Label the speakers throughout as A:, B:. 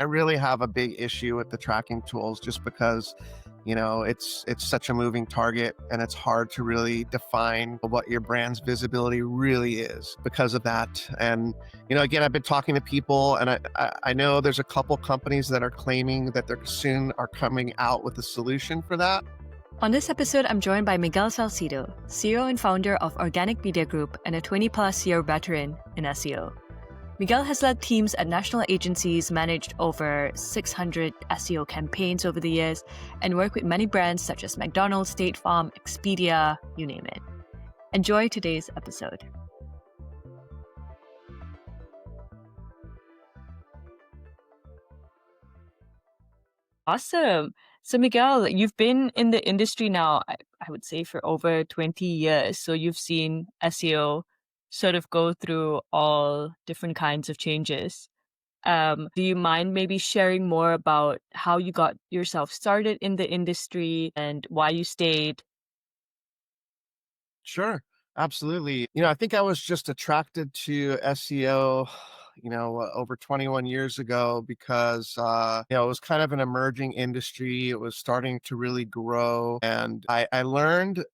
A: I really have a big issue with the tracking tools just because, it's such a moving target and it's hard to really define what your brand's visibility really is because of that. And, again, I've been talking to people and I know there's a couple companies that are claiming that they're soon are coming out with a solution for that.
B: On this episode, I'm joined by Miguel Salcido, CEO and founder of Organic Media Group and a 20-plus year veteran in SEO. Miguel has led teams at national agencies, managed over 600 SEO campaigns over the years, and worked with many brands such as McDonald, State Farm, Expedia, you name it. Enjoy today's episode. Awesome. So Miguel, you've been in the industry now, I would say for over 20 years. So you've seen SEO sort of go through all different kinds of changes. Do you mind maybe sharing more about how you got yourself started in the industry and why you stayed?
A: Sure, absolutely. I think I was just attracted to SEO, over 21 years ago because, it was kind of an emerging industry. It was starting to really grow. And I learned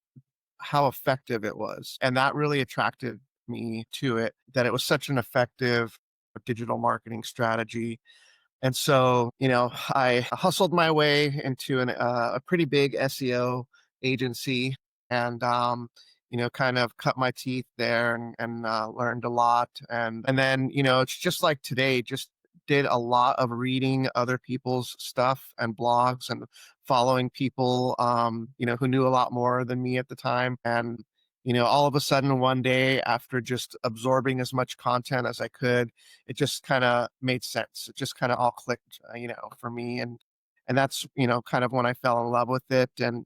A: how effective it was. And that really attracted me to it, that it was such an effective digital marketing strategy. And so, I hustled my way into a pretty big SEO agency and, kind of cut my teeth there and learned a lot. And then, it's just like today, just did a lot of reading other people's stuff and blogs and following people, who knew a lot more than me at the time. And, all of a sudden one day after just absorbing as much content as I could, it just kind of made sense. It just kind of all clicked, for me. And that's, kind of when I fell in love with it. And,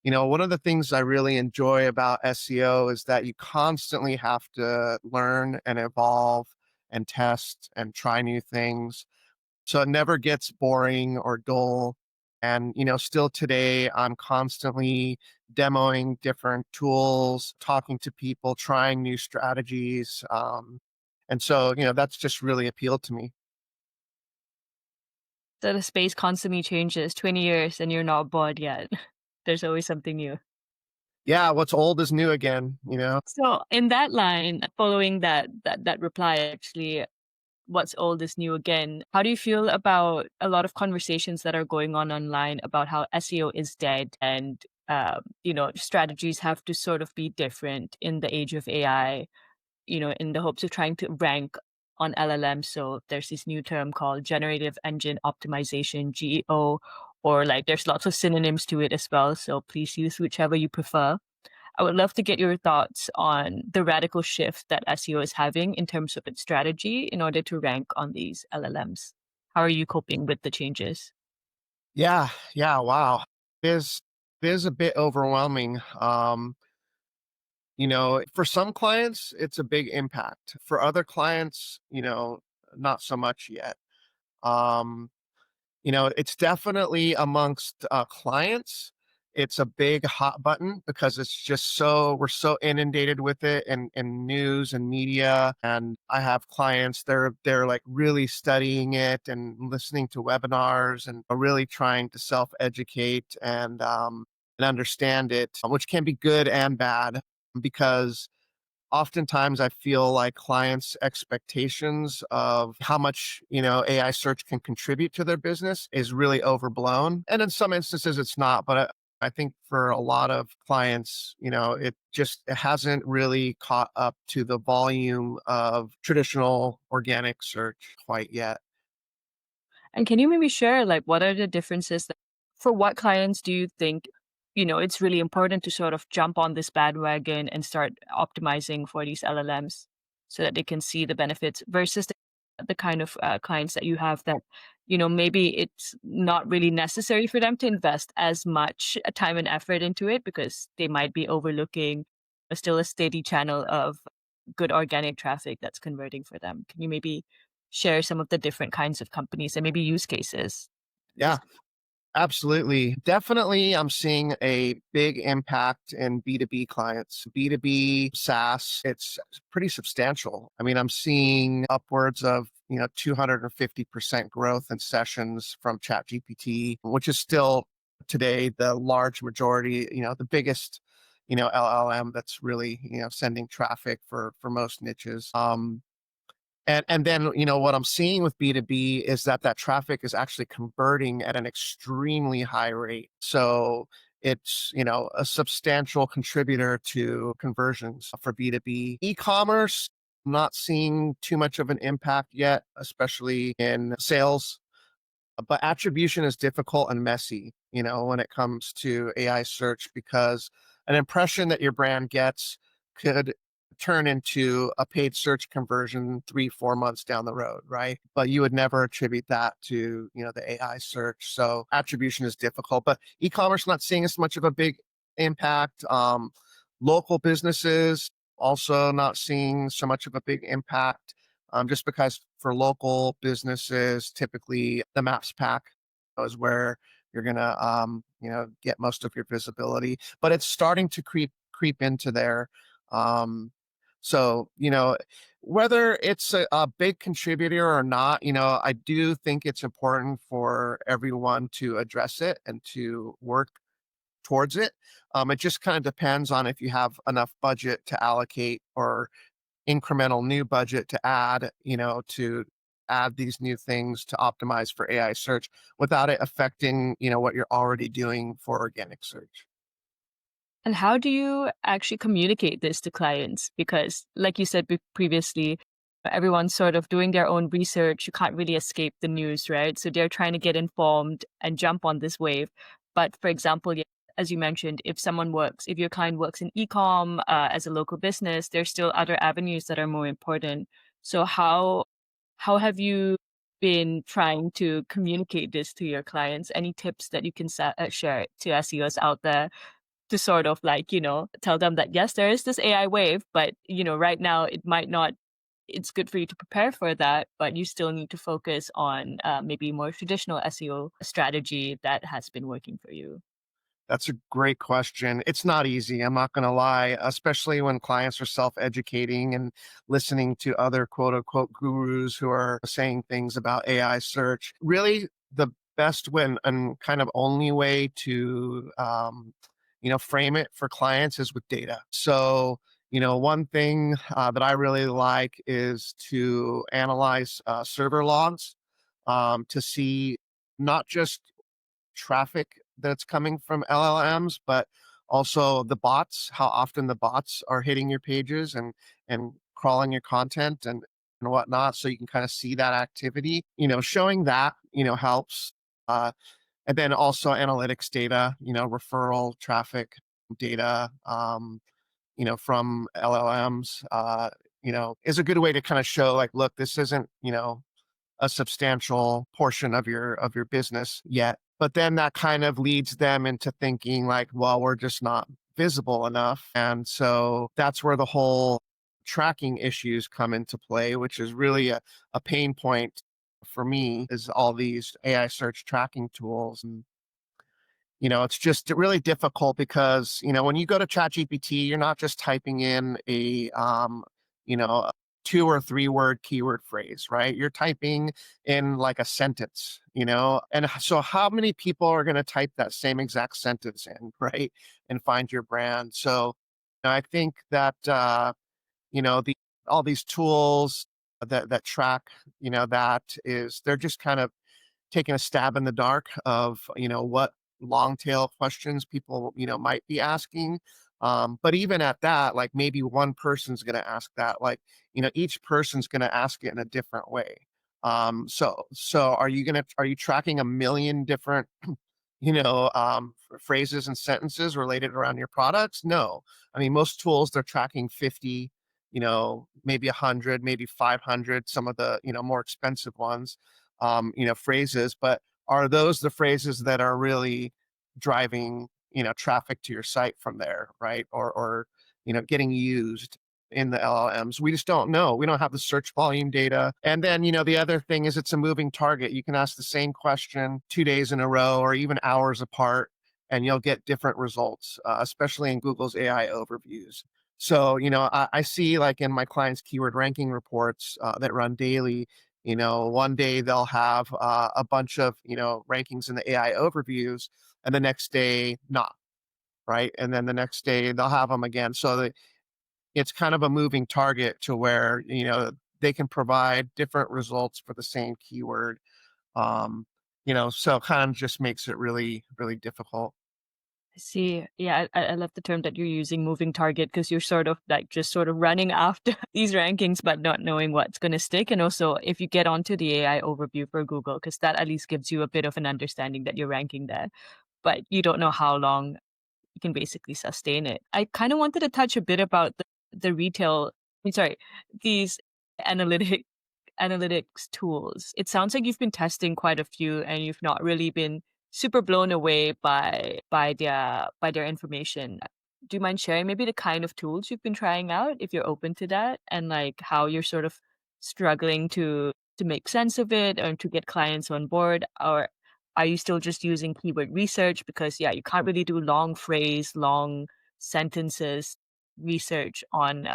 A: one of the things I really enjoy about SEO is that you constantly have to learn and evolve and test and try new things. So it never gets boring or dull. And, still today, I'm constantly demoing different tools, talking to people, trying new strategies. And so, that's just really appealed to me.
B: So the space constantly changes, 20 years and you're not bored yet. There's always something new.
A: Yeah, what's old is new again.
B: So in that line, following that reply, actually, what's old is new again. How do you feel about a lot of conversations that are going on online about how SEO is dead and strategies have to sort of be different in the age of AI, in the hopes of trying to rank on LLM. So there's this new term called generative engine optimization, GEO, or like there's lots of synonyms to it as well. So please use whichever you prefer. I would love to get your thoughts on the radical shift that SEO is having in terms of its strategy in order to rank on these LLMs. How are you coping with the changes?
A: Yeah, yeah, wow. It is a bit overwhelming. For some clients, it's a big impact. For other clients, not so much yet. Um, it's definitely amongst clients. It's a big hot button because it's just we're so inundated with it and news and media. And I have clients, they're like really studying it and listening to webinars and are really trying to self-educate and understand it, which can be good and bad because oftentimes I feel like clients' expectations of how much, AI search can contribute to their business is really overblown. And in some instances it's not, but I think for a lot of clients, it hasn't really caught up to the volume of traditional organic search quite yet.
B: And can you maybe share like what are the differences for what clients do you think, it's really important to sort of jump on this bandwagon and start optimizing for these LLMs so that they can see the benefits versus the kind of clients that you have that, maybe it's not really necessary for them to invest as much time and effort into it because they might be overlooking still a steady channel of good organic traffic that's converting for them. Can you maybe share some of the different kinds of companies and maybe use cases?
A: Yeah, Absolutely. Definitely, I'm seeing a big impact in B2B clients. B2B SaaS, it's pretty substantial. I mean, I'm seeing upwards of 250% growth in sessions from ChatGPT, which is still today the large majority, the biggest, LLM that's really, sending traffic for most niches. And then, what I'm seeing with B2B is that that traffic is actually converting at an extremely high rate. So it's, a substantial contributor to conversions for B2B. E-commerce, I'm not seeing too much of an impact yet, especially in sales. But attribution is difficult and messy, when it comes to AI search, because an impression that your brand gets could turn into a paid search conversion 3, 4 months down the road, right? But you would never attribute that to, the AI search. So attribution is difficult, but e-commerce not seeing as much of a big impact. Local businesses also not seeing so much of a big impact, just because for local businesses, typically the Maps pack is where you're gonna get most of your visibility. But it's starting to creep into there. Um, so whether it's a big contributor or not, I do think it's important for everyone to address it and to work towards it. It just kind of depends on if you have enough budget to allocate or incremental new budget to add, to add these new things to optimize for AI search without it affecting, what you're already doing for organic search.
B: And how do you actually communicate this to clients? Because, like you said previously, everyone's sort of doing their own research. You can't really escape the news, right? So they're trying to get informed and jump on this wave. But for example, yeah, as you mentioned, if your client works in e-com as a local business, there's still other avenues that are more important. So how have you been trying to communicate this to your clients? Any tips that you can share to SEOs out there to sort of like, tell them that yes, there is this AI wave, but right now it might not, it's good for you to prepare for that, but you still need to focus on maybe more traditional SEO strategy that has been working for you.
A: That's a great question. It's not easy. I'm not going to lie, especially when clients are self educating and listening to other quote unquote gurus who are saying things about AI search. Really, the best way and kind of only way to, frame it for clients is with data. So, one thing that I really like is to analyze server logs to see not just traffic that's coming from LLMs, but also the bots, how often the bots are hitting your pages and crawling your content and whatnot. So you can kind of see that activity. Showing that, helps. Uh, and then also analytics data, referral traffic data, from LLMs, is a good way to kind of show like, look, this isn't, a substantial portion of your business yet. But then that kind of leads them into thinking like, well, we're just not visible enough. And so that's where the whole tracking issues come into play, which is really a pain point for me, is all these AI search tracking tools. And it's just really difficult because, when you go to ChatGPT, you're not just typing in a 2 or 3 word keyword phrase, right? You're typing in like a sentence, and so how many people are going to type that same exact sentence in, right? And find your brand. So I think that, the all these tools that track, they're just kind of taking a stab in the dark of what long tail questions people might be asking, but even at that, like maybe one person's going to ask that, like each person's going to ask it in a different way. So are you tracking a million different phrases and sentences related around your products? No. I mean, most tools, they're tracking 50, maybe 100, maybe 500, some of the more expensive ones, phrases. But are those the phrases that are really driving traffic to your site from there, right? Or getting used? in the LLMs. We just don't know. We don't have the search volume data. And then, the other thing is it's a moving target. You can ask the same question 2 days in a row or even hours apart, and you'll get different results, especially in Google's AI overviews. So, I see like in my clients' keyword ranking reports that run daily, one day they'll have a bunch of, rankings in the AI overviews, and the next day not, right? And then the next day they'll have them again. So it's kind of a moving target to where, they can provide different results for the same keyword. Um, so it kind of just makes it really, really difficult.
B: I see. Yeah, I love the term that you're using, moving target, because you're sort of like just sort of running after these rankings, but not knowing what's going to stick. And also, if you get onto the AI overview for Google, because that at least gives you a bit of an understanding that you're ranking there, but you don't know how long you can basically sustain it. I kind of wanted to touch a bit about the retail, sorry, these analytic analytics tools. It sounds like you've been testing quite a few and you've not really been super blown away by their information. Do you mind sharing maybe the kind of tools you've been trying out if you're open to that, and like how you're sort of struggling to make sense of it or to get clients on board, or are you still just using keyword research because yeah, you can't really do long phrase, long sentences research on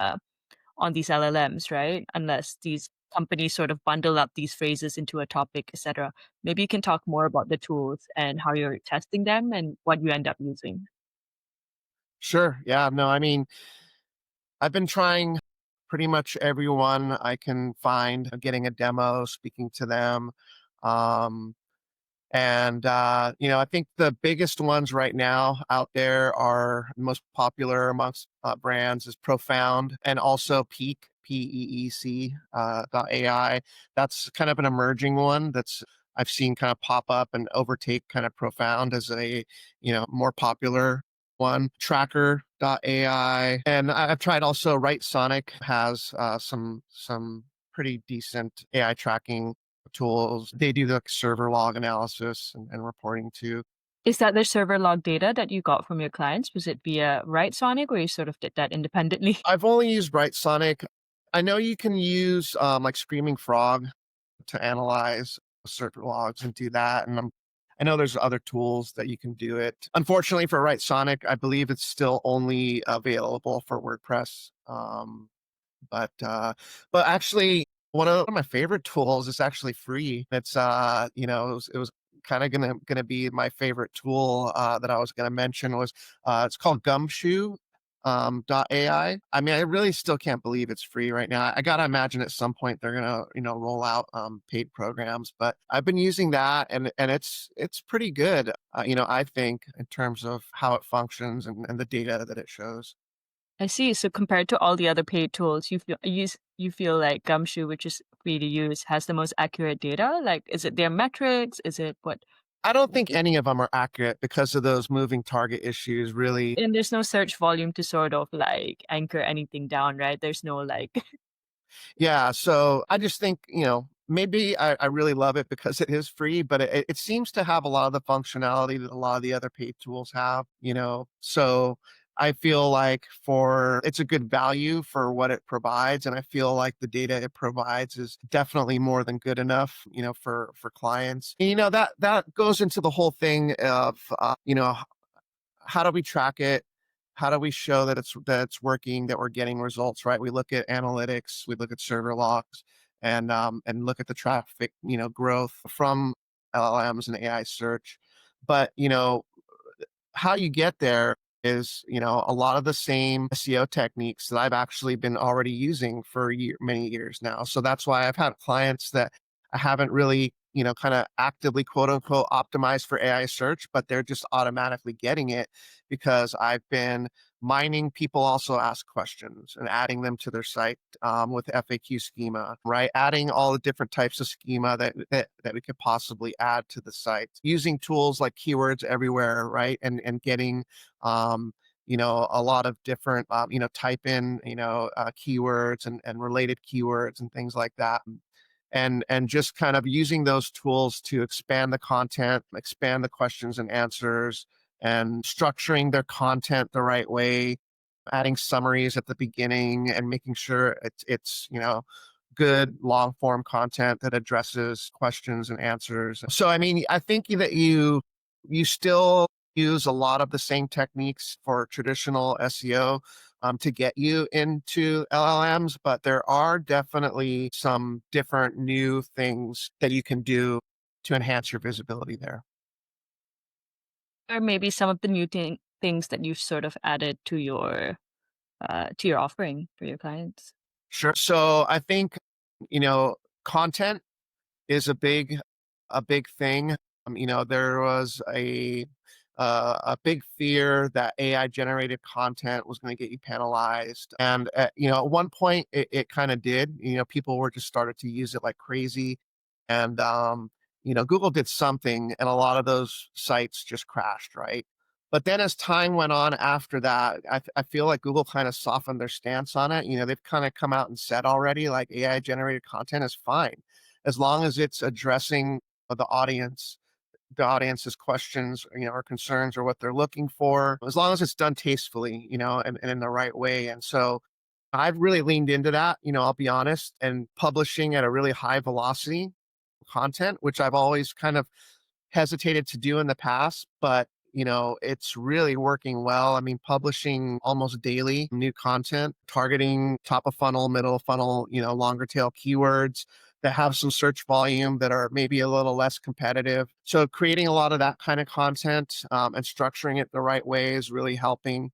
B: these LLMs, right? Unless these companies sort of bundle up these phrases into a topic, etc. Maybe you can talk more about the tools and how you're testing them and what you end up using.
A: Sure. Yeah. No, I mean, I've been trying pretty much everyone I can find, getting a demo, speaking to them. Um, And, I think the biggest ones right now out there are most popular amongst brands is Profound and also Peak, Peec, .ai. That's kind of an emerging one that's I've seen kind of pop up and overtake kind of Profound as a, more popular one. Tracker AI. And I've tried also Right Sonic has some pretty decent AI tracking tools. They do the server log analysis and reporting too.
B: Is that the server log data that you got from your clients? Was it via Right Sonic, or you sort of did that independently?
A: I've only used Bright Sonic. I know you can use like Screaming Frog to analyze server logs and do that. And I know there's other tools that you can do it. Unfortunately for Right Sonic, I believe it's still only available for WordPress. But actually, one of my favorite tools is actually free. It's it was kind of gonna be my favorite tool that I was gonna mention was it's called Gumshoe. .ai. I mean, I really still can't believe it's free right now. I gotta imagine at some point they're gonna, roll out paid programs. But I've been using that, and it's pretty good. I think in terms of how it functions and the data that it shows.
B: I see. So compared to all the other paid tools, you feel like Gumshoe, which is free to use, has the most accurate data? Like, is it their metrics? Is it what?
A: I don't think any of them are accurate because of those moving target issues, really.
B: And there's no search volume to sort of like anchor anything down, right? There's no like
A: Yeah, so I just think, maybe I really love it because it is free, but it seems to have a lot of the functionality that a lot of the other paid tools have, So I feel like for it's a good value for what it provides, and I feel like the data it provides is definitely more than good enough, for clients. And, that goes into the whole thing of how do we track it? How do we show that it's working, that we're getting results, right? We look at analytics, we look at server logs, and look at the traffic, growth from LLMs and AI search. But how you get there is, a lot of the same SEO techniques that I've actually been already using for many years now. So that's why I've had clients that I haven't really, kind of actively quote unquote optimized for AI search, but they're just automatically getting it because I've been mining people also ask questions and adding them to their site with FAQ schema, right? Adding all the different types of schema that we could possibly add to the site, using tools like Keywords Everywhere, right? And getting a lot of different type in keywords and related keywords and things like that. And just kind of using those tools to expand the content, expand the questions and answers, and structuring their content the right way. adding summaries at the beginning and making sure it's good long form content that addresses questions and answers. So I mean, I think that you still use a lot of the same techniques for traditional SEO to get you into LLMs, but there are definitely some different new things that you can do to enhance your visibility there.
B: Or maybe some of the new things that you've sort of added to your offering for your clients?
A: Sure. So I think, you know, content is a big thing. There was a big fear that AI generated content was going to get you penalized, and at one point it kind of did. People were just started to use it like crazy, and Google did something, and a lot of those sites just crashed, right? But then as time went on after that, I feel like Google kind of softened their stance on it. They've kind of come out and said already, like AI generated content is fine as long as it's addressing the audience, the audience's questions, or concerns or what they're looking for, as long as it's done tastefully, and in the right way. And so I've really leaned into that, I'll be honest, and publishing at a really high velocity content, which I've always kind of hesitated to do in the past, but it's really working well. I mean, publishing almost daily new content, targeting top of funnel, middle of funnel, longer tail keywords that have some search volume that are maybe a little less competitive. So creating a lot of that kind of content and structuring it the right way is really helping.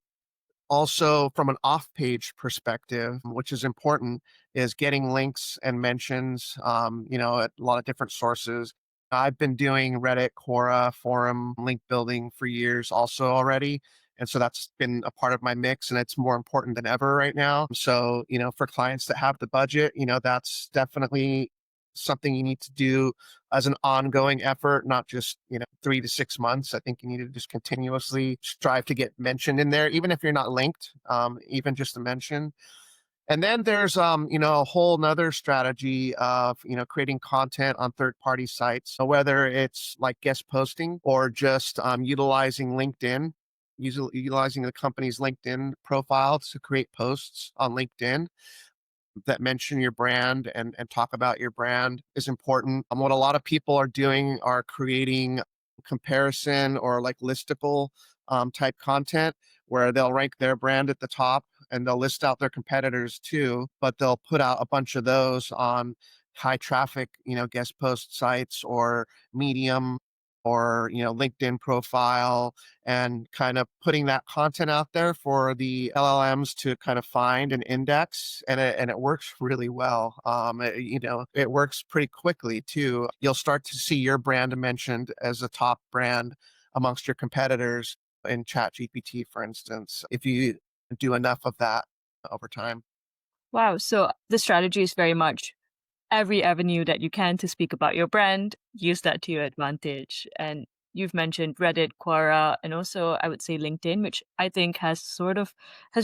A: Also, from an off-page perspective, which is important, is getting links and mentions, at a lot of different sources. I've been doing Reddit, Quora, forum link building for years also already. And so that's been a part of my mix, and it's more important than ever right now. So, for clients that have the budget, that's definitely something you need to do as an ongoing effort, not just, 3 to 6 months. I think you need to just continuously strive to get mentioned in there, even if you're not linked, even just a mention. And then there's, a whole nother strategy of, creating content on third-party sites. So whether it's like guest posting or just utilizing LinkedIn, utilizing the company's LinkedIn profile to create posts on LinkedIn that mention your brand and talk about your brand is important. What a lot of people are doing are creating comparison or like listicle type content where they'll rank their brand at the top and they'll list out their competitors too, but they'll put out a bunch of those on high traffic, guest post sites or Medium or LinkedIn profile, and kind of putting that content out there for the LLMs to kind of find and index, and it works really well. It works pretty quickly too. You'll start to see your brand mentioned as a top brand amongst your competitors in Chat GPT, for instance, if you do enough of that over time.
B: Wow, so the strategy is very much every avenue that you can to speak about your brand, use that to your advantage. And you've mentioned Reddit, Quora, and also I would say LinkedIn, which I think has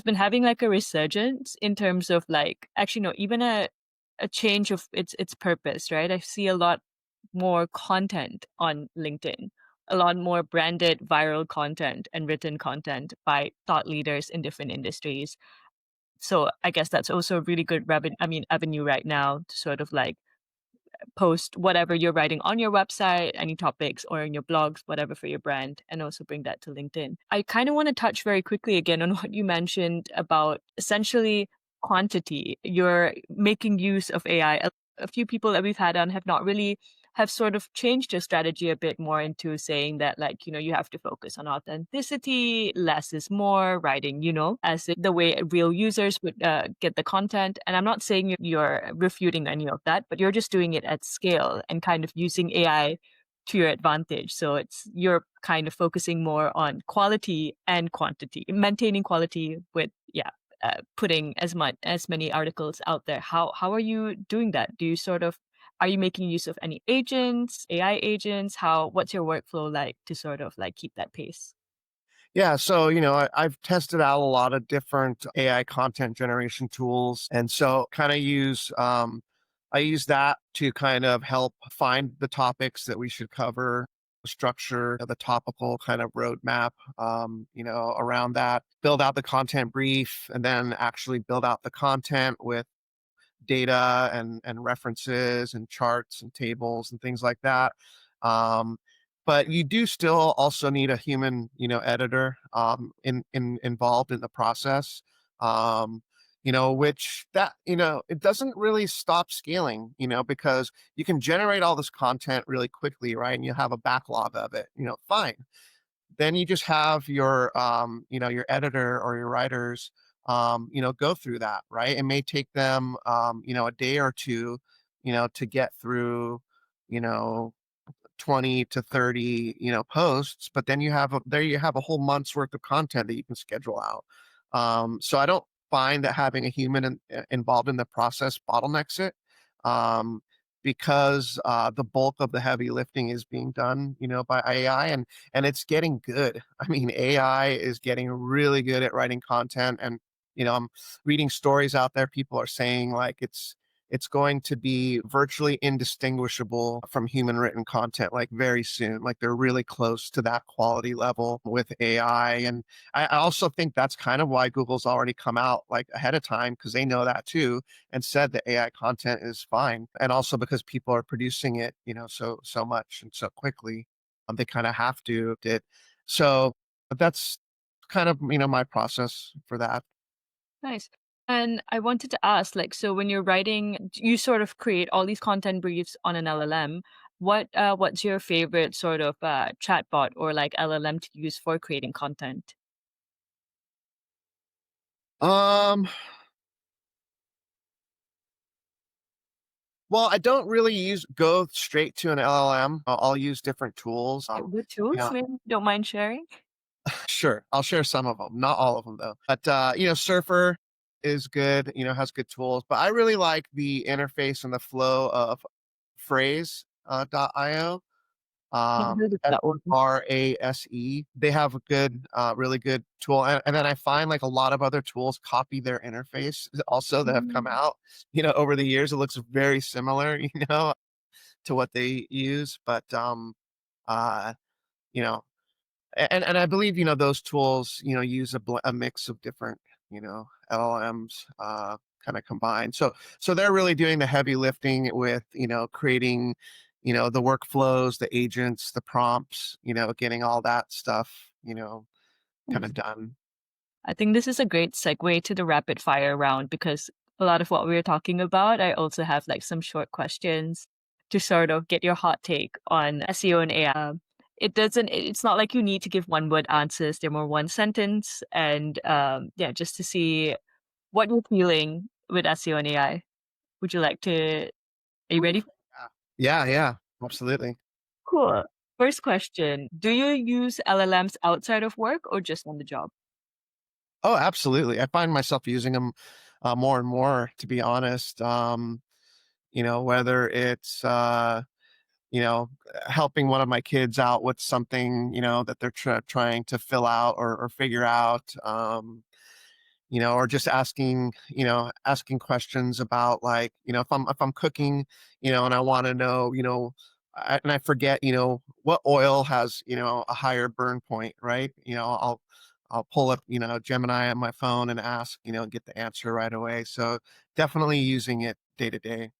B: been having like a resurgence in terms of like actually no, even a change of its purpose, right? I see a lot more content on LinkedIn, a lot more branded viral content and written content by thought leaders in different industries. So I guess that's also a really good avenue right now to sort of like post whatever you're writing on your website, any topics or in your blogs, whatever for your brand, and also bring that to LinkedIn. I kind of want to touch very quickly again on what you mentioned about essentially quantity. You're making use of AI. A few people that we've had on have not really have sort of changed your strategy a bit more into saying that like, you have to focus on authenticity, less is more, writing, as the way real users would get the content. And I'm not saying you're refuting any of that, but you're just doing it at scale and kind of using AI to your advantage. So you're kind of focusing more on quality and quantity, maintaining quality with, putting as many articles out there. How are you doing that? Do you sort of are you making use of any agents, AI agents? What's your workflow like to sort of like keep that pace?
A: Yeah, so I've tested out a lot of different AI content generation tools, and so kind of I use that to kind of help find the topics that we should cover. structure the topical kind of roadmap, around that, build out the content brief, and then actually build out the content with data and references and charts and tables and things like that. Um, but you do still also need a human, editor involved in the process. Which that it doesn't really stop scaling, because you can generate all this content really quickly, right? And you have a backlog of it, fine. Then you just have your editor or your writers, go through that, right? It may take them, a day or two, to get through, you know, 20 to 30, posts, but then you have a whole month's worth of content that you can schedule out. So I don't find that having a human involved in the process bottlenecks it. Um, because the bulk of the heavy lifting is being done, by AI, and it's getting good. I mean, AI is getting really good at writing content, and I'm reading stories out there. People are saying like it's going to be virtually indistinguishable from human written content like very soon. Like they're really close to that quality level with AI. And I also think that's kind of why Google's already come out like ahead of time, because they know that too, and said that AI content is fine. And also because people are producing it, so much and so quickly, they kind of have to it. So but that's kind of my process for that.
B: Nice. And I wanted to ask, like, so when you're writing, you sort of create all these content briefs on an LLM. What's your favorite sort of chatbot or like LLM to use for creating content?
A: Um, well, I don't really go straight to an LLM. I'll use different tools.
B: What
A: You
B: tools?
A: know,
B: Maybe don't mind sharing.
A: sure, I'll share some of them, not all of them though. But Surfer is good. Has good tools. But I really like the interface and the flow of Phrase .io.
B: Never heard of that one.
A: Rase. They have a good, really good tool, and then I find like a lot of other tools copy their interface also that have come
B: Mm.
A: out. Over the years, it looks very similar, to what they use, but uh, you know, and I believe those tools use a mix of different LLMs kind of combined. So they're really doing the heavy lifting with creating the workflows, the agents, the prompts, getting all that stuff kind
B: Nice.
A: of done.
B: I think this is a great segue to the rapid fire round because a lot of what we are talking about, I also have like some short questions to sort of get your hot take on SEO and AI. It's not like you need to give one word answers. They're more one sentence. And yeah, just to see what you're feeling with SEO and AI. Would you like to, are you
A: Ooh.
B: ready?
A: Yeah, absolutely.
B: Cool. First question. Do you use LLMs outside of work or just on the job?
A: Oh, absolutely. I find myself using them more and more, to be honest. Whether it's you know, helping one of my kids out with something, that they're trying to fill out or figure out, or just asking questions about like, if I'm cooking, and I want to know, and I forget, what oil has, a higher burn point, right? I'll pull up, Gemini on my phone and ask, and get the answer right away. So definitely using it day to day.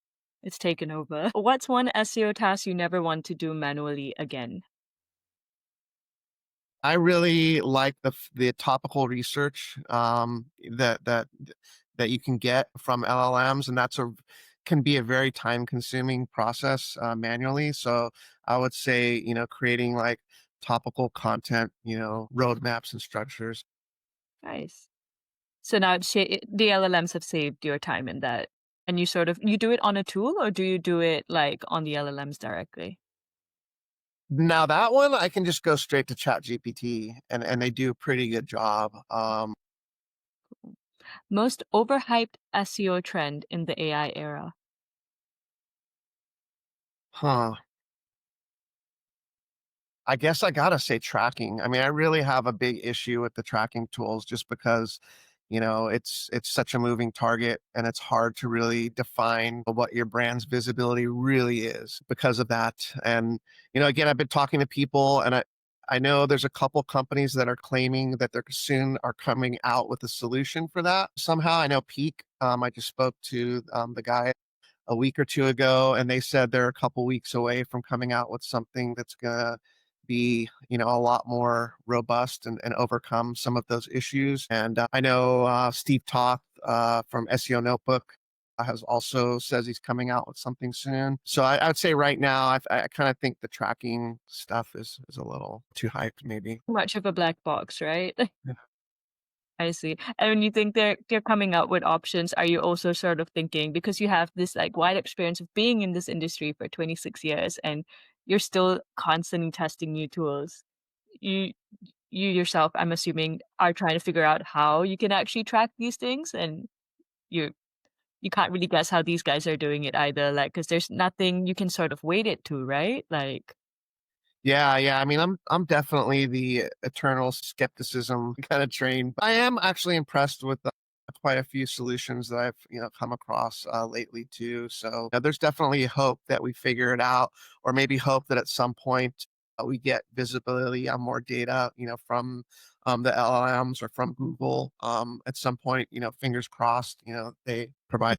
B: It's taken over. What's one SEO task you never want to do manually again?
A: I really like the topical research that you can get from LLMs, and can be a very time consuming process manually. So I would say creating like topical content, roadmaps and structures.
B: Nice. So now the LLMs have saved your time in that. And you sort of you do it on a tool or do you do it like on the LLMs directly?
A: Now that one I can just go straight to Chat GPT, and they do a pretty good job.
B: Most overhyped SEO trend in the AI era.
A: Huh. I guess I gotta say tracking. I mean, I really have a big issue with the tracking tools just because It's such a moving target, and it's hard to really define what your brand's visibility really is because of that. And again, I've been talking to people, and I know there's a couple companies that are claiming that they're soon are coming out with a solution for that somehow. I know Peak. I just spoke to the guy a week or two ago, and they said they're a couple weeks away from coming out with something that's gonna be, a lot more robust and overcome some of those issues. And I know Steve Toth from SEO Notebook has also says he's coming out with something soon. So I would say right now, I kind of think the tracking stuff is a little too hyped, maybe.
B: Much of a black box, right? I see. And when you think they're coming out with options, are you also sort of thinking because you have this like wide experience of being in this industry for 26 years and you're still constantly testing new tools. You you yourself, I'm assuming, are trying to figure out how you can actually track these things and you you can't really guess how these guys are doing it either, like because there's nothing you can sort of weight it to, right? Like
A: Yeah, yeah. I mean, I'm definitely the eternal skepticism kind of train. I am actually impressed with quite a few solutions that I've come across lately too. So yeah, there's definitely hope that we figure it out, or maybe hope that at some point we get visibility on more data, from the LLMs or from Google. At some point, fingers crossed, they provide.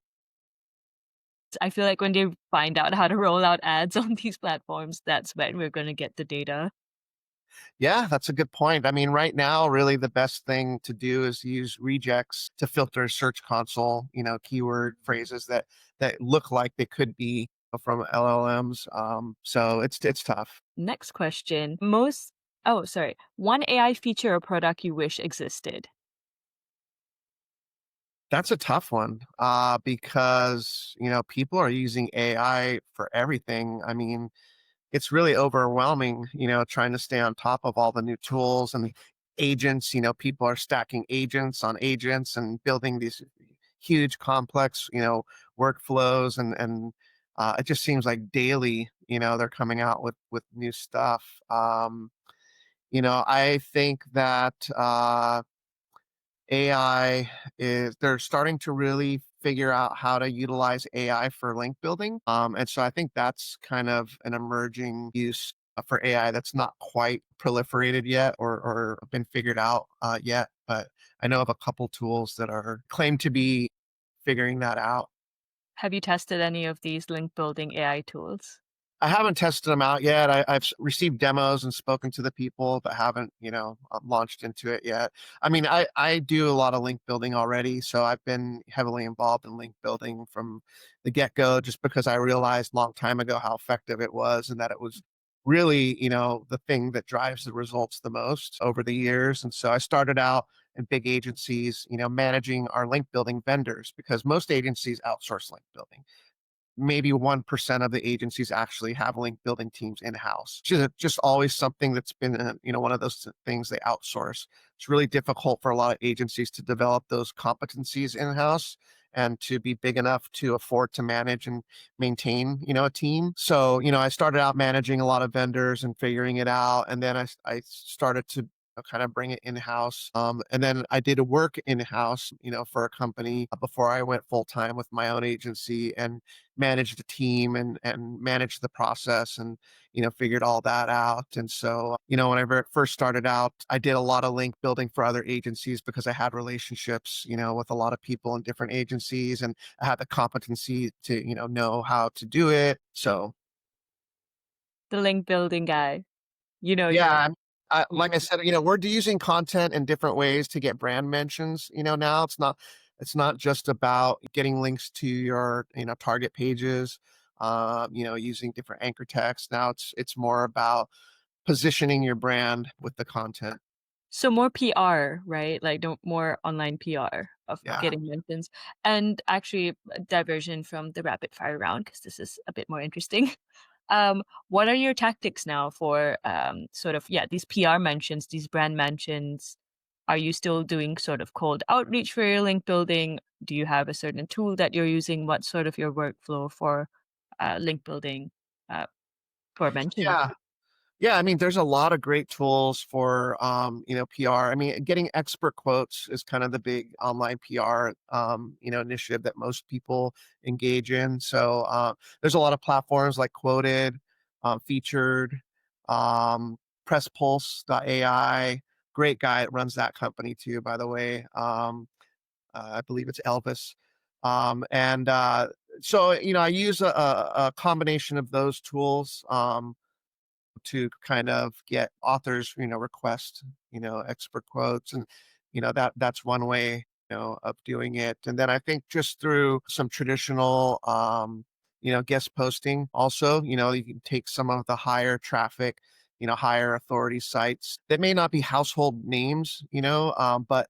B: I feel like when they find out how to roll out ads on these platforms, that's when we're gonna get the data.
A: Yeah, that's a good point. I mean, right now, really the best thing to do is use rejects to filter Search Console, keyword phrases that look like they could be from LLMs. So it's tough.
B: Next question. Most oh, sorry. One AI feature or product you wish existed.
A: That's a tough one because people are using AI for everything. I mean, it's really overwhelming, trying to stay on top of all the new tools and the agents. People are stacking agents on agents and building these huge complex, workflows and it just seems like daily, they're coming out with new stuff. I think that AI is they're starting to really figure out how to utilize AI for link building. And so I think that's kind of an emerging use for AI that's not quite proliferated yet or been figured out yet. But I know of a couple tools that are claimed to be figuring that out.
B: Have you tested any of these link building AI tools?
A: I haven't tested them out yet. I've received demos and spoken to the people, but haven't, launched into it yet. I mean, I do a lot of link building already, so I've been heavily involved in link building from the get go, just because I realized a long time ago how effective it was, and that it was really, the thing that drives the results the most over the years. And so I started out in big agencies, managing our link building vendors because most agencies outsource link building. Maybe 1% of the agencies actually have link building teams in-house. Just always something that's been, one of those things they outsource. It's really difficult for a lot of agencies to develop those competencies in-house and to be big enough to afford to manage and maintain, a team. So, I started out managing a lot of vendors and figuring it out. And then I started to kind of bring it in-house. And then I did a work in-house, for a company before I went full-time with my own agency and managed the team and managed the process and figured all that out. And so whenever it first started out, I did a lot of link building for other agencies because I had relationships with a lot of people in different agencies, and I had the competency to know how to do it. So
B: The link building guy. You
A: yeah,
B: you
A: like I said, we're using content in different ways to get brand mentions. Now it's not just about getting links to your target pages. Using different anchor text. Now it's more about positioning your brand with the content.
B: so more PR, right? Like don't more online PR of
A: Yeah.
B: getting mentions. And actually a diversion from the rapid fire round because this is a bit more interesting. What are your tactics now for sort of yeah, these PR mentions, these brand mentions? Are you still doing sort of cold outreach for your link building? Do you have a certain tool that you're using? What's sort of your workflow for link building uh, for mentions?
A: Yeah. Yeah, I mean, there's a lot of great tools for, PR. I mean, getting expert quotes is kind of the big online PR, initiative that most people engage in. So there's a lot of platforms like Quoted, Featured, um, PressPulse.ai. Great guy that runs that company too, by the way. I believe it's Elvis. And so, I use a combination of those tools. To kind of get authors, request, expert quotes, and that's one way, of doing it. And then I think just through some traditional, guest posting also, you can take some of the higher traffic, higher authority sites that may not be household names, but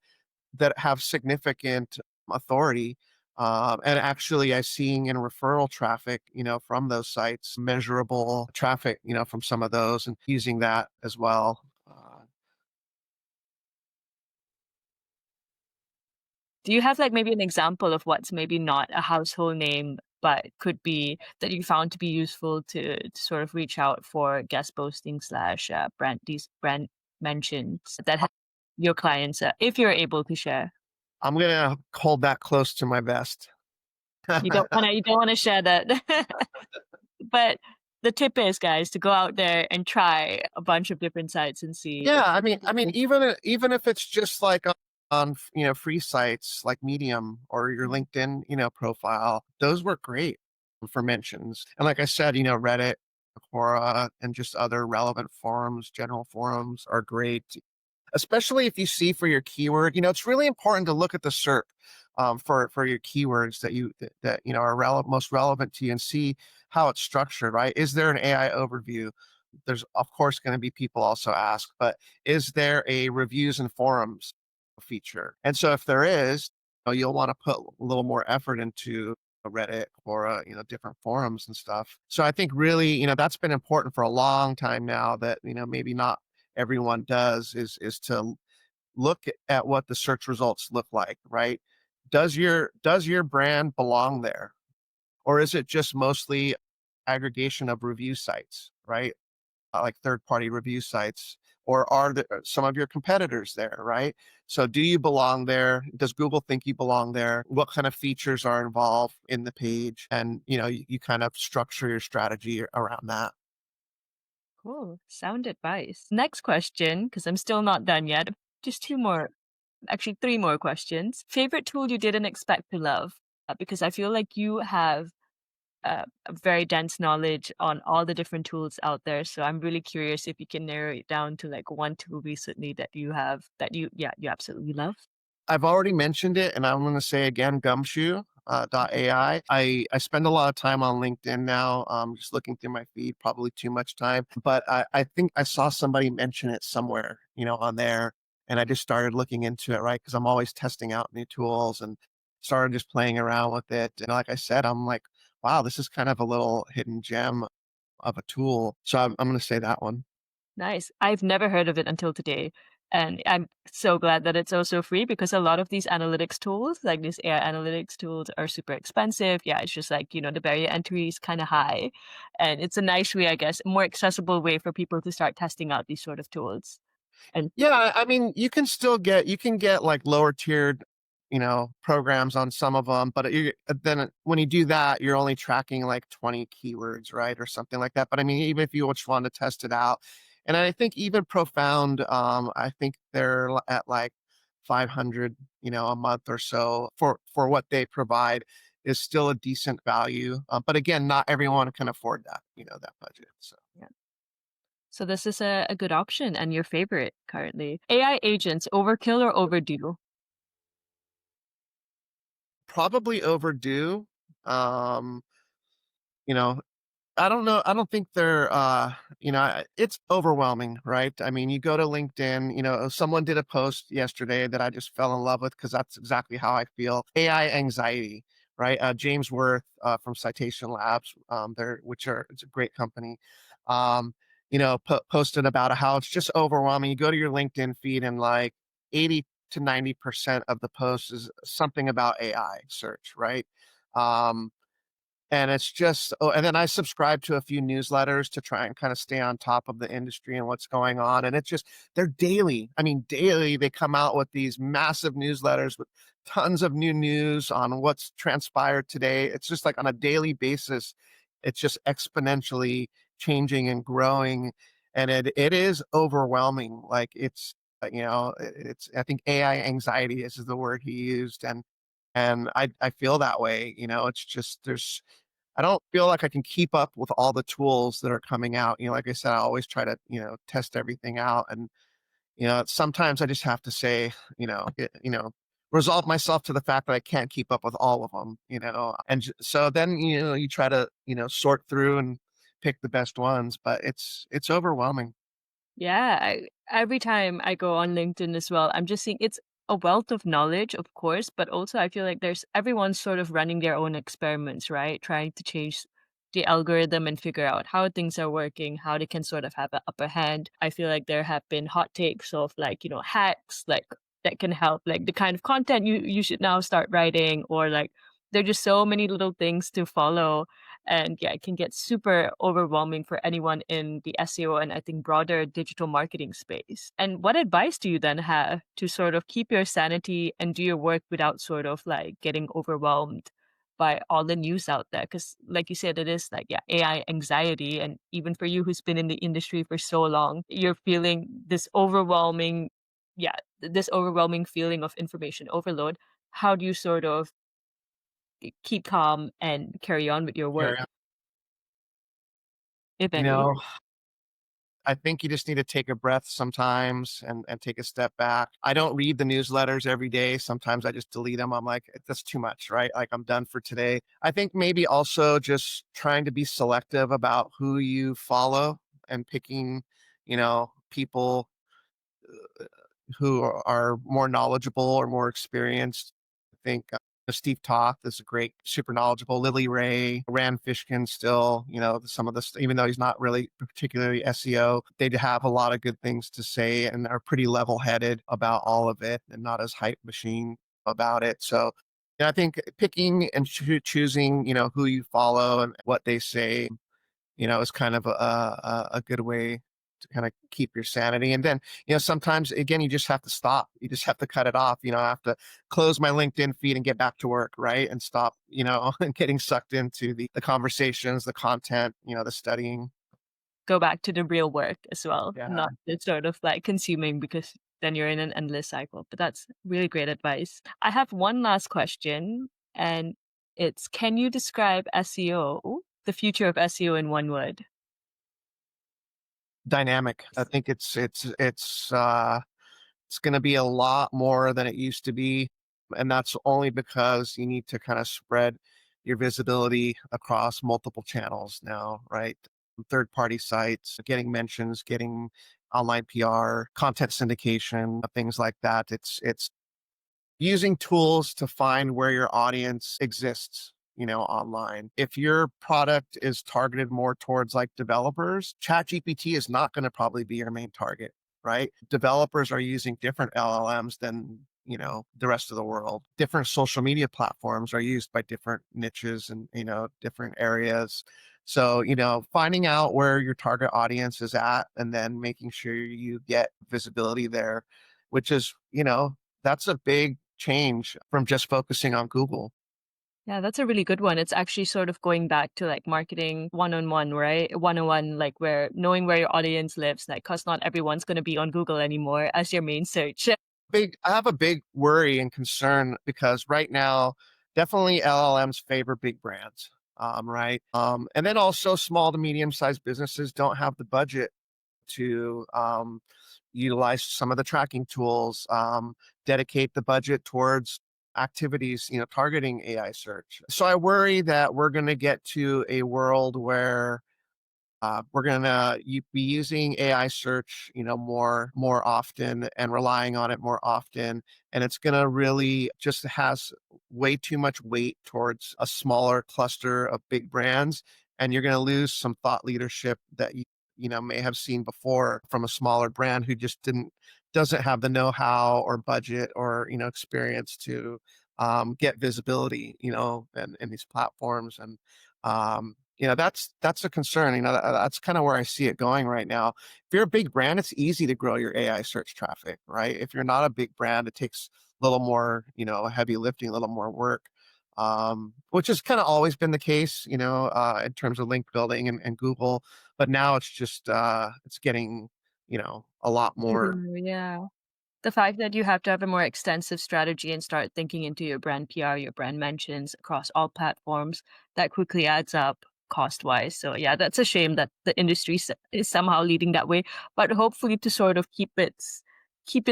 A: that have significant authority. And actually, I seeing in referral traffic, from those sites, measurable traffic, from some of those, and using that as well.
B: Do you have like maybe an example of what's maybe not a household name, but could be that you found to be useful to sort of reach out for guest posting slash brand these brand mentions that have your clients, if you're able to share?
A: I'm gonna hold that close to my vest.
B: You don't want to share that, but the tip is, guys, to go out there and try a bunch of different sites and see.
A: Yeah, I mean, even if it's just like on free sites like Medium or your LinkedIn profile, those work great for mentions. And like I said, Reddit, Quora, and just other relevant forums, general forums are great, especially if you see for your keyword. It's really important to look at the SERP, for your keywords that are most relevant to you, and see how it's structured. Right? Is there an AI overview? There's of course going to be people also ask, but is there a reviews and forums feature? And so if there is, you'll want to put a little more effort into a Reddit or different forums and stuff. So I think really, that's been important for a long time now, that maybe not everyone does, is to look at what the search results look like, right? Does your brand belong there? Or is it just mostly aggregation of review sites, right? Like third party review sites, or are there some of your competitors there, right? So do you belong there? Does Google think you belong there? What kind of features are involved in the page? And you kind of structure your strategy around that.
B: Cool. Sound advice. Next question, because I'm still not done yet. Just two more, actually, three more questions. Favorite tool you didn't expect to love? Because I feel like you have a very dense knowledge on all the different tools out there. So I'm really curious if you can narrow it down to like one tool recently that you have that yeah, you absolutely love.
A: I've already mentioned it, and I'm going to say again, Gumshoe. .ai. I spend a lot of time on LinkedIn now, just looking through my feed, probably too much time. But I think I saw somebody mention it somewhere, on there, and I just started looking into it, right? Because I'm always testing out new tools, and started just playing around with it. And like I said, I'm like, wow, this is kind of a little hidden gem of a tool. So I'm going to say that one.
B: Nice. I've never heard of it until today. And I'm so glad that it's also free because a lot of these analytics tools, like these AI analytics tools, are super expensive. Yeah, it's just like, the barrier entry is kind of high. And it's a nice way, I guess, a more accessible way for people to start testing out these sort of tools. And
A: Yeah, I mean, you can get like lower tiered, programs on some of them, but then when you do that, you're only tracking like 20 keywords, right, or something like that. But I mean, even if you just want to test it out, and I think even Profound, I think they're at like 500, a month or so for what they provide, is still a decent value. But again, not everyone can afford that, that budget. So.
B: yeah. So this is a good option and your favorite currently. AI agents, overkill or overdue?
A: Probably overdue. Um, you know, I don't know. I don't think they're, it's overwhelming, right? I mean, you go to LinkedIn, someone did a post yesterday that I just fell in love with, because that's exactly how I feel. AI anxiety, right? James Worth, from Citation Labs, it's a great company. Um, posted about how it's just overwhelming. You go to your LinkedIn feed, and like 80 to 90% of the post is something about AI search, right? Um, And it's just oh, and then I subscribe to a few newsletters to try and kind of stay on top of the industry and what's going on. And it's just they're daily. I mean, daily they come out with these massive newsletters with tons of new news on what's transpired today. It's just like on a daily basis, it's just exponentially changing and growing. And it is overwhelming. Like it's it's I think AI anxiety is the word he used. And I feel that way. It's just I don't feel like I can keep up with all the tools that are coming out. Like I said, I always try to, test everything out. And, sometimes I just have to say, resolve myself to the fact that I can't keep up with all of them, and so then, you try to, sort through and pick the best ones, but it's overwhelming.
B: Yeah, every time I go on LinkedIn as well, I'm just seeing it's a wealth of knowledge, of course, but also I feel like there's everyone's sort of running their own experiments, right? Trying to change the algorithm and figure out how things are working, how they can sort of have an upper hand. I feel like there have been hot takes of like, hacks like that can help, like the kind of content you should now start writing, or like there are just so many little things to follow, and yeah, it can get super overwhelming for anyone in the SEO and I think broader digital marketing space. And what advice do you then have to sort of keep your sanity and do your work without sort of like getting overwhelmed by all the news out there? Because, like you said, it is like, yeah, AI anxiety. And even for you who's been in the industry for so long, you're feeling this overwhelming, yeah, this overwhelming feeling of information overload. How do you sort of keep calm and carry on with your
A: Carry
B: work,
A: on.
B: if
A: You
B: any?
A: know, I think you just need to take a breath sometimes and take a step back. I don't read the newsletters every day. Sometimes I just delete them. I'm like, that's too much, right? Like I'm done for today. I think maybe also just trying to be selective about who you follow and picking, people who are more knowledgeable or more experienced. I think Steve Toth is a great, super knowledgeable. Lily Ray, Rand Fishkin, still, some of the, even though he's not really particularly SEO, they have a lot of good things to say and are pretty level headed about all of it and not as hype machine about it. So, I think picking and choosing, who you follow and what they say, is kind of a good way to kind of keep your sanity. And then, sometimes again, you just have to stop. You just have to cut it off. I have to close my LinkedIn feed and get back to work, right? And stop, and getting sucked into the conversations, the content, the studying.
B: Go back to the real work as well,
A: Yeah.
B: not the sort of like consuming, because then you're in an endless cycle. But that's really great advice. I have one last question, and it's, can you describe SEO, the future of SEO in one word?
A: Dynamic. I think it's going to be a lot more than it used to be. And that's only because you need to kind of spread your visibility across multiple channels now, right? Third party sites, getting mentions, getting online PR, content syndication, things like that. It's using tools to find where your audience exists, online. If your product is targeted more towards like developers, ChatGPT is not going to probably be your main target, right? Developers are using different LLMs than, the rest of the world. Different social media platforms are used by different niches and, different areas. So, finding out where your target audience is at and then making sure you get visibility there, which is, that's a big change from just focusing on Google.
B: Yeah, that's a really good one. It's actually sort of going back to like marketing one-on-one, right? One-on-one, like where knowing where your audience lives, like, cause not everyone's going to be on Google anymore as your main search.
A: I have a big worry and concern because right now, definitely LLMs favor big brands, right? And then also small to medium sized businesses don't have the budget to utilize some of the tracking tools, dedicate the budget towards activities, targeting AI search. So I worry that we're going to get to a world where we're gonna be using AI search, more often and relying on it more often, and it's gonna really just has way too much weight towards a smaller cluster of big brands, and you're gonna lose some thought leadership that you may have seen before from a smaller brand who just doesn't have the know-how or budget or experience to get visibility, in these platforms. And That's a concern. That's kind of where I see it going right now. If you're a big brand, it's easy to grow your AI search traffic, right? If you're not a big brand, it takes a little more, heavy lifting, a little more work, which has kind of always been the case, in terms of link building and Google. But now it's just it's getting, a lot more.
B: Yeah. The fact that you have to have a more extensive strategy and start thinking into your brand PR, your brand mentions across all platforms, that quickly adds up cost-wise. So yeah, that's a shame that the industry is somehow leading that way. But hopefully to sort of keep it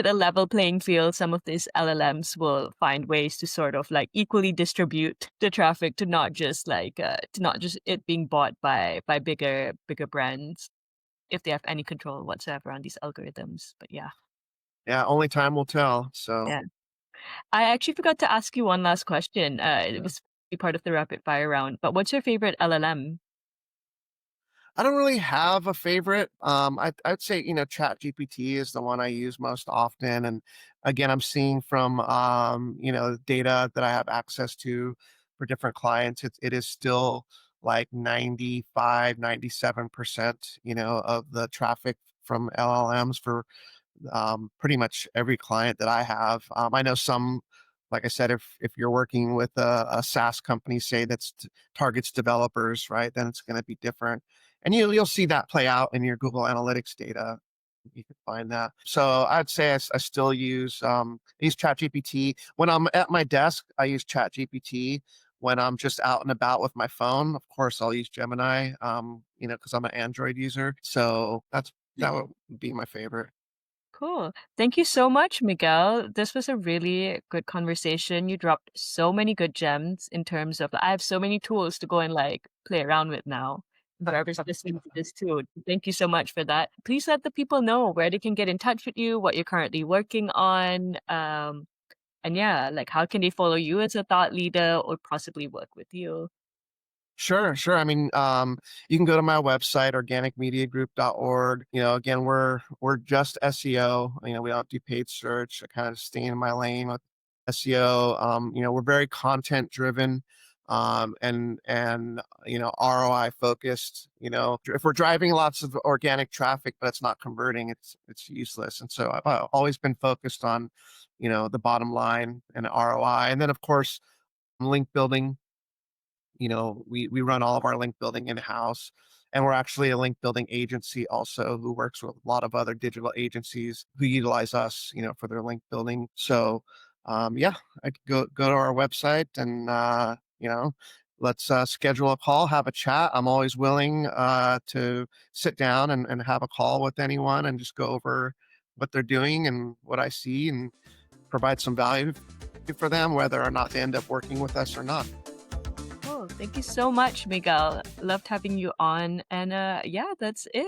B: a level playing field, some of these LLMs will find ways to sort of like equally distribute the traffic to not just it being bought by bigger brands if they have any control whatsoever on these algorithms. But yeah.
A: Yeah, only time will tell. So
B: Yeah. I actually forgot to ask you one last question. It was part of the rapid fire round, but what's your favorite LLM?
A: I don't really have a favorite. I'd say, Chat GPT is the one I use most often. And again, I'm seeing from, data that I have access to for different clients, it is still like 95, 97%, of the traffic from LLMs for pretty much every client that I have. I know some, like I said, if you're working with a SaaS company, say targets developers, right, then it's going to be different, and you'll see that play out in your Google Analytics data. You can find that. So I'd say I still use ChatGPT when I'm at my desk. I use ChatGPT. When I'm just out and about with my phone, of course, I'll use Gemini. Because I'm an Android user. So that would be my favorite.
B: Cool. Thank you so much, Miguel. This was a really good conversation. You dropped so many good gems in terms of I have so many tools to go and like play around with now. Whoever's listening to this too. Thank you so much for that. Please let the people know where they can get in touch with you, what you're currently working on. And yeah, like how can they follow you as a thought leader or possibly work with you?
A: Sure, sure. I mean, you can go to my website, organicmediagroup.org. Again, we're just SEO. We don't do paid search. I kind of stay in my lane with SEO. We're very content driven, and ROI focused. If we're driving lots of organic traffic, but it's not converting, it's useless. And so I've always been focused on, the bottom line and ROI. And then of course, link building. We run all of our link building in-house, and we're actually a link building agency also who works with a lot of other digital agencies who utilize us, for their link building. So, yeah, I could go to our website and, let's schedule a call, have a chat. I'm always willing to sit down and have a call with anyone and just go over what they're doing and what I see and provide some value for them, whether or not they end up working with us or not.
B: Oh, thank you so much, Miguel. Loved having you on. And yeah, that's it.